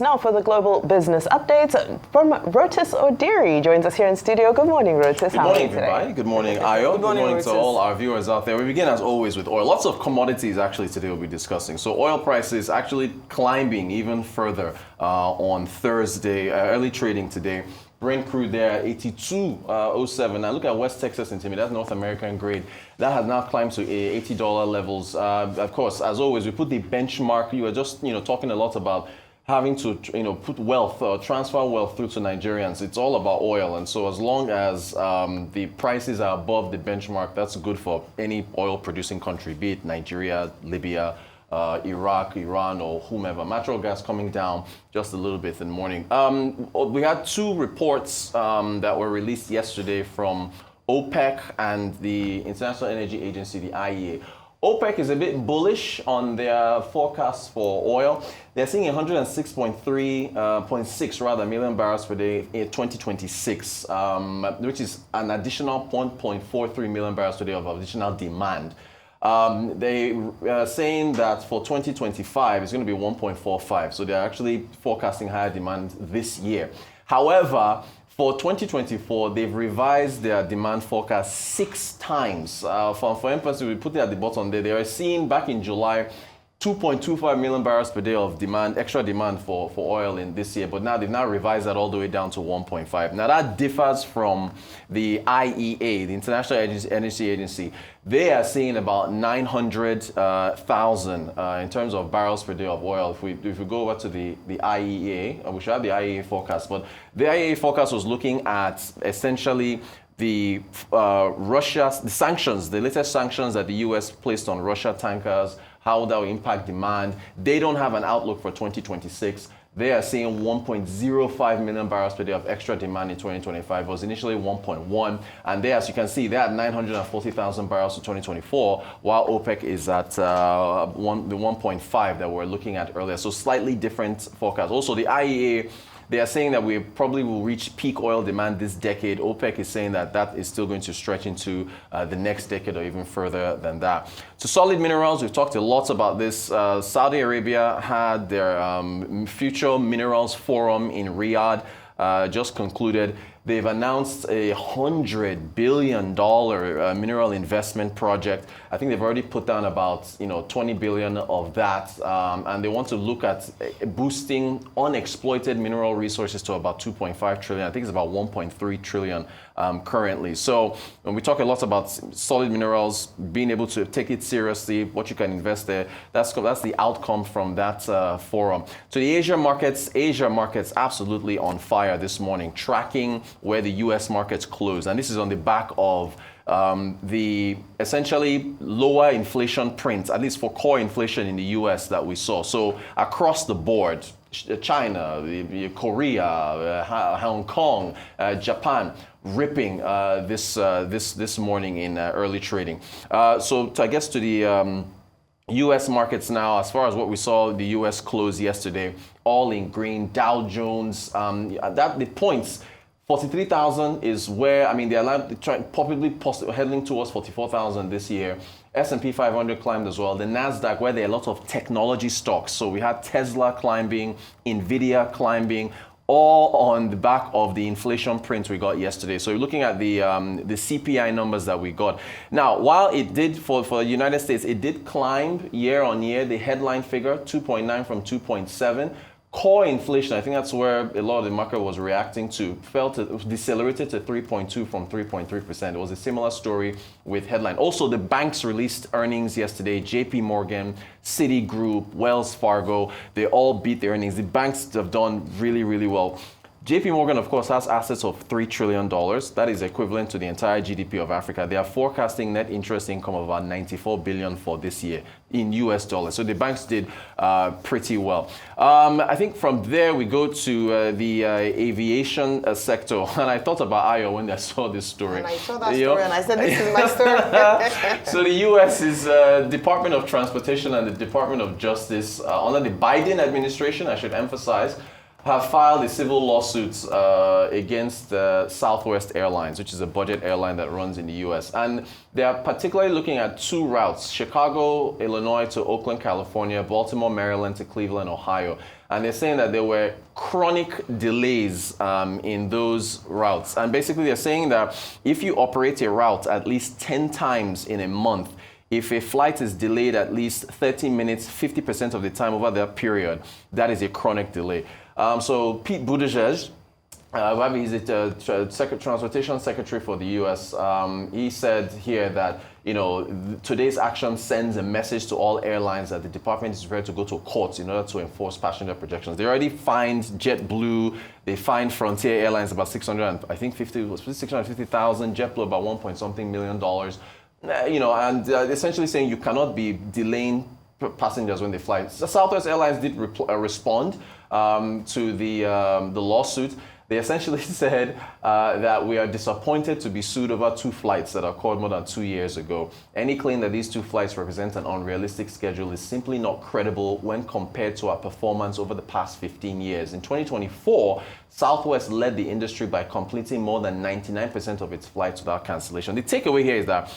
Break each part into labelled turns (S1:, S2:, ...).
S1: Now for the global business updates from Rotus Oddiri joins us here in studio. Good morning, Rotus.
S2: Good morning, everybody. Good morning, Ayo.
S1: Good morning
S2: to all our viewers out there. We begin as always with oil. Lots of commodities actually today we'll be discussing. So oil prices actually climbing even further on Thursday, early trading today. Brent crude there at 82.07. Now look at West Texas Intermediate, that's North American grade. That has now climbed to $80 levels. Of course, as always, we put the benchmark. You were just talking a lot about having to put wealth or transfer wealth through to Nigerians. It's all about oil, and so as long as the prices are above the benchmark, that's good for any oil producing country, be it Nigeria, Libya, Iraq, Iran, or whomever. Natural gas coming down just a little bit in the morning. We had two reports that were released yesterday from OPEC and the International Energy Agency, the IEA. OPEC is a bit bullish on their forecasts for oil. They're seeing 106.6 million barrels per day in 2026, which is an additional 1.43 million barrels per day of additional demand. They are saying that for 2025, it's going to be 1.45. So they're actually forecasting higher demand this year. However, for 2024, they've revised their demand forecast 6 times. For emphasis, we put it at the bottom there. They were seeing back in July 2.25 million barrels per day of demand, extra demand for oil in this year, but now they've revised that all the way down to 1.5. Now that differs from the IEA, the International Energy Agency. They are seeing about 900,000 in terms of barrels per day of oil. If we go over to the IEA, we should have the IEA forecast, but the IEA forecast was looking at essentially the sanctions, the latest sanctions that the US placed on Russia tankers, how that will impact demand. They don't have an outlook for 2026. They are seeing 1.05 million barrels per day of extra demand in 2025. It was initially 1.1. And there, as you can see, they're at 940,000 barrels for 2024, while OPEC is at the 1.5 that we're looking at earlier. So slightly different forecast. Also, the IEA, they are saying that we probably will reach peak oil demand this decade. OPEC is saying that that is still going to stretch into the next decade or even further than that. So solid minerals, we've talked a lot about this. Saudi Arabia had their Future Minerals Forum in Riyadh, just concluded. They've announced a $100 billion mineral investment project. I think they've already put down about 20 billion of that, and they want to look at boosting unexploited mineral resources to about 2.5 trillion. I think it's about 1.3 trillion currently. So when we talk a lot about solid minerals, being able to take it seriously, what you can invest there, that's the outcome from that forum. So the Asia markets absolutely on fire this morning, tracking where the U.S. markets close. And this is on the back of the essentially lower inflation print, at least for core inflation in the U.S. that we saw. So across the board, China, Korea, Hong Kong, Japan, ripping this morning in early trading. So I guess to the U.S. markets now, as far as what we saw, the U.S. close yesterday, all in green. Dow Jones, the points, 43,000 is where, they're probably heading towards 44,000 this year. S&P 500 climbed as well. The NASDAQ, where there are a lot of technology stocks. So we had Tesla climbing, Nvidia climbing, all on the back of the inflation print we got yesterday. So you're looking at the CPI numbers that we got. Now, while it did, for the United States, it did climb year on year, the headline figure, 2.9 from 2.7. Core inflation, I think that's where a lot of the market was reacting to, decelerated to 3.2 from 3.3%. It was a similar story with headline. Also, the banks released earnings yesterday. JP Morgan, Citigroup, Wells Fargo, they all beat their earnings. The banks have done really, really well. JP Morgan, of course, has assets of $3 trillion. That is equivalent to the entire GDP of Africa. They are forecasting net interest income of about $94 billion for this year in US dollars. So the banks did pretty well. I think from there we go to the aviation sector. And I thought about Ayo when I saw this story.
S1: And I saw that story and I said, this is my story.
S2: So the US is Department of Transportation and the Department of Justice under the Biden administration, I should emphasize, have filed a civil lawsuit against Southwest Airlines, which is a budget airline that runs in the U.S. And they are particularly looking at two routes: Chicago, Illinois to Oakland, California; Baltimore, Maryland to Cleveland, Ohio. And they're saying that there were chronic delays in those routes. And basically they're saying that if you operate a route at least 10 times in a month, if a flight is delayed at least 30 minutes, 50% of the time over that period, that is a chronic delay. So Pete Buttigieg, he's the Transportation Secretary for the U.S. He said here that, today's action sends a message to all airlines that the department is ready to go to court in order to enforce passenger projections. They already fined JetBlue, they fined Frontier Airlines about $650,000, JetBlue about $1.something million. And essentially saying you cannot be delaying passengers when they fly. So Southwest Airlines did respond to the lawsuit. They essentially said that we are disappointed to be sued over two flights that occurred more than 2 years ago. Any claim that these two flights represent an unrealistic schedule is simply not credible when compared to our performance over the past 15 years. In 2024, Southwest led the industry by completing more than 99% of its flights without cancellation. The takeaway here is that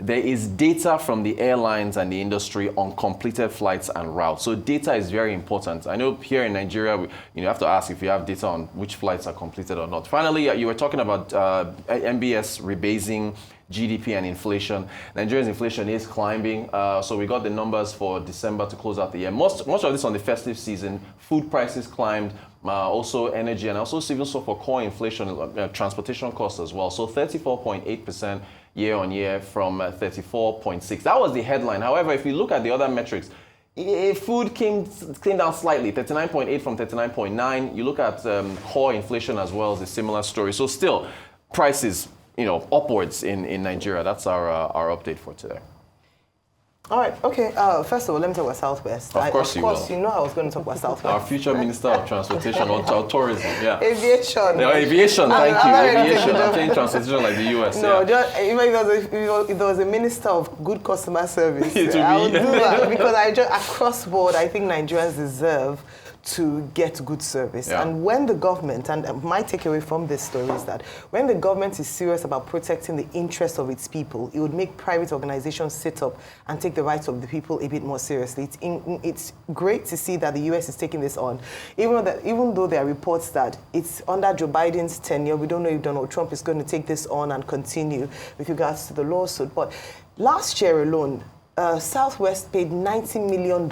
S2: there is data from the airlines and the industry on completed flights and routes. So data is very important. I know here in Nigeria, you have to ask if you have data on which flights are completed or not. Finally, you were talking about MBS rebasing GDP and inflation. Nigeria's inflation is climbing. So we got the numbers for December to close out the year. Most of this on the festive season. Food prices climbed. Also energy, and also even so for core inflation, transportation costs as well. So 34.8% year on year from 34.6. That was the headline. However, if you look at the other metrics, food came down slightly, 39.8 from 39.9. You look at core inflation as well, as a similar story. So still, prices, upwards in Nigeria. That's our update for today.
S1: All right, okay. First of all, let me talk about Southwest.
S2: Of course,
S1: I was going to talk about Southwest.
S2: Our future Minister of Transportation or Tourism, yeah.
S1: Aviation.
S2: No, aviation, thank you. Aviation. I'm saying transportation like the US.
S1: No,
S2: yeah.
S1: if there was a Minister of good customer service, I would do that because across board, I think Nigerians deserve to get good service.
S2: Yeah.
S1: And when the government, and my takeaway from this story is that when the government is serious about protecting the interests of its people, it would make private organizations sit up and take the rights of the people a bit more seriously. It's great to see that the US is taking this on. Even though there are reports that it's under Joe Biden's tenure, we don't know if Donald Trump is going to take this on and continue with regards to the lawsuit. But last year alone, Southwest paid $90 million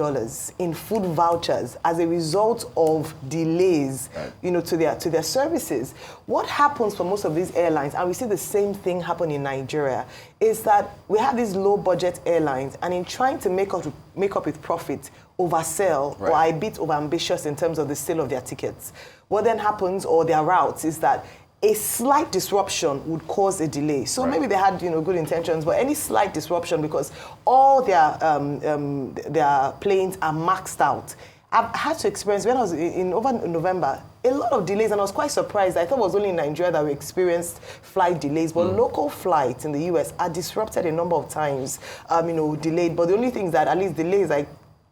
S1: in food vouchers as a result of delays, to their services. What happens for most of these airlines, and we see the same thing happen in Nigeria, is that we have these low-budget airlines, and in trying to make up with profit, oversell or are a bit overambitious in terms of the sale of their tickets. What then happens, or their routes, is that a slight disruption would cause a delay. So maybe they had good intentions, but any slight disruption, because all their planes are maxed out. I've had to experience, when I was over November, a lot of delays, and I was quite surprised. I thought it was only in Nigeria that we experienced flight delays, but local flights in the US are disrupted a number of times, delayed. But the only thing is that at least delays like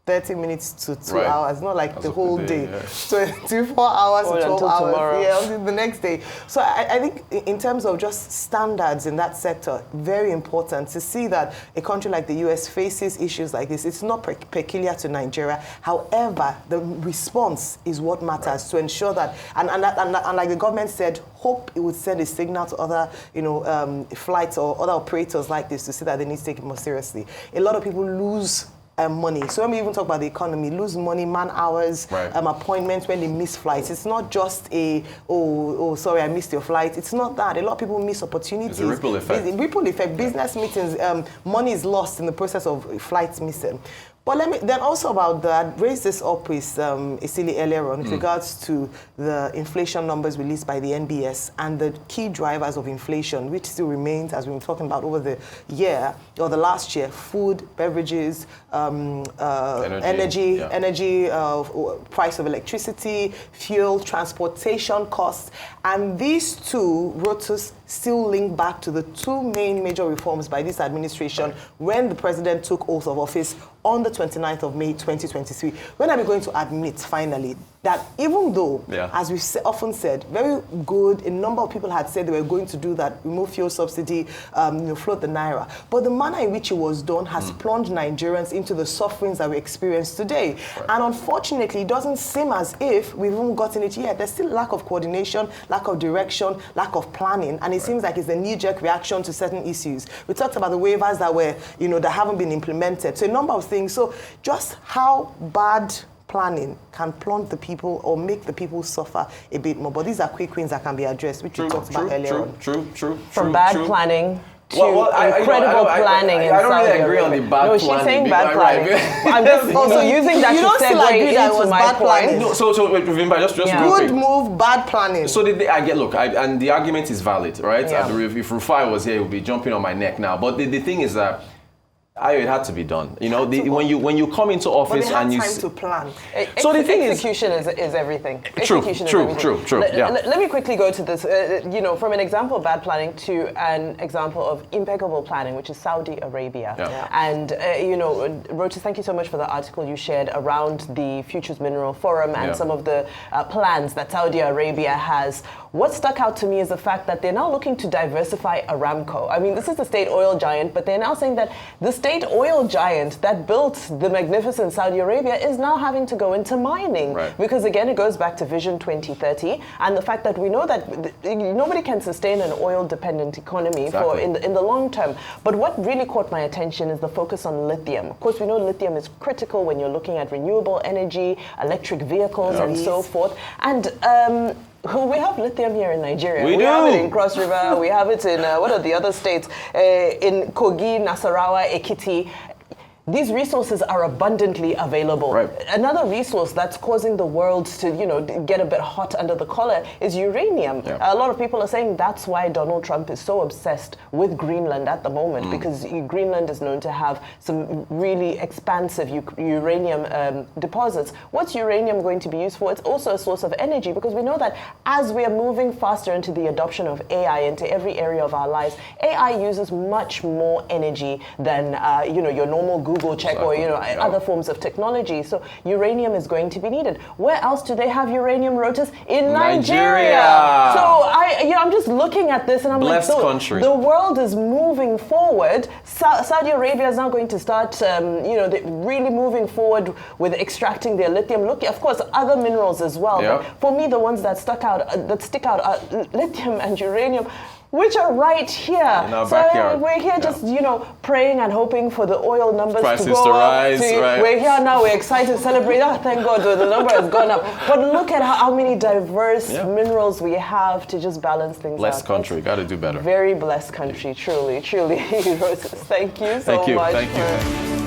S1: 30 minutes to 2 hours, not like the whole day. Yeah. So 24 hours to 12 hours. Tomorrow. Yeah, the next day. So I think in terms of just standards in that sector, very important to see that a country like the US faces issues like this. It's not peculiar to Nigeria. However, the response is what matters to ensure that, and like the government said, hope it would send a signal to other, flights or other operators like this to see that they need to take it more seriously. A lot of people lose money. So when we even talk about the economy, lose money, man hours, appointments when they miss flights. It's not just sorry, I missed your flight. It's not that. A lot of people miss opportunities.
S2: It's a ripple effect.
S1: Ripple effect. Business meetings, money is lost in the process of flights missing. But let me then also about that, raise this up with Isili earlier on with regards to the inflation numbers released by the NBS and the key drivers of inflation, which still remains, as we've been talking about over the year or the last year: food, beverages, energy, price of electricity, fuel, transportation costs. And these two, Rotus, still link back to the two main major reforms by this administration when the president took oath of office on the 29th of May 2023. When are we going to admit, finally, that even though,
S2: Yeah.
S1: as we've often said, very good, a number of people had said they were going to do that, remove fuel subsidy, float the naira. But the manner in which it was done has plunged Nigerians into the sufferings that we experience today.
S2: Right.
S1: And unfortunately, it doesn't seem as if we've even gotten it yet. There's still lack of coordination, lack of direction, lack of planning, and it seems like it's a knee-jerk reaction to certain issues. We talked about the waivers that were, that haven't been implemented. So a number of things. So just how bad planning can plunge the people or make the people suffer a bit more. But these are quick wins that can be addressed, which we talked about earlier on.
S2: From
S3: bad planning to incredible planning in Saudi Arabia.
S2: I don't really agree on the bad planning.
S3: No, she's saying bad planning.
S2: Right.
S3: I'm just also using that to segue into my point.
S2: No, so wait, Vimba, just real
S1: Good
S2: quick.
S1: move, bad planning.
S2: So and the argument is valid, right?
S3: Yeah.
S2: If Rufai was here, he would be jumping on my neck now. But the thing is that it had to be done. When you come into office
S1: but
S2: and you
S1: time to plan.
S2: So the thing
S3: execution is everything.
S2: True. Yeah.
S3: Let me quickly go to this. From an example of bad planning to an example of impeccable planning, which is Saudi Arabia.
S2: Yeah.
S3: And Rotus, thank you so much for the article you shared around the Futures Mineral Forum and some of the plans that Saudi Arabia has. What stuck out to me is the fact that they're now looking to diversify Aramco. I mean, this is the state oil giant, but they're now saying that the state oil giant that built the magnificent Saudi Arabia is now having to go into mining.
S2: Right.
S3: Because again, it goes back to Vision 2030 and the fact that we know that nobody can sustain an oil-dependent economy in the long term. But what really caught my attention is the focus on lithium. Of course, we know lithium is critical when you're looking at renewable energy, electric vehicles, and so forth. And we have lithium here in Nigeria. We have it in Cross River. We have it in, what are the other states? In Kogi, Nasarawa, Ekiti. These resources are abundantly available.
S2: Right.
S3: Another resource that's causing the world to, get a bit hot under the collar is uranium.
S2: Yeah.
S3: A lot of people are saying that's why Donald Trump is so obsessed with Greenland at the moment, because Greenland is known to have some really expansive uranium deposits. What's uranium going to be used for? It's also a source of energy, because we know that as we are moving faster into the adoption of AI into every area of our lives, AI uses much more energy than your normal Google check or other forms of technology. So uranium is going to be needed. Where else do they have uranium, Rotus? In Nigeria. So I'm just looking at this and I'm
S2: blessed
S3: like,
S2: country.
S3: The world is moving forward. Saudi Arabia is now going to start, really moving forward with extracting their lithium. Look, of course, other minerals as well.
S2: Yep.
S3: But for me, the ones that stick out are lithium and uranium, which are right here.
S2: In our backyard.
S3: We're here just, praying and hoping for the oil numbers
S2: prices
S3: to go
S2: to
S3: up.
S2: rise, right.
S3: We're here now, we're excited, celebrate. Thank God, the number has gone up. But look at how many diverse minerals we have to just balance things out.
S2: Blessed country, got to do better.
S3: Very blessed country, truly. Thank you so much.
S2: Thank you.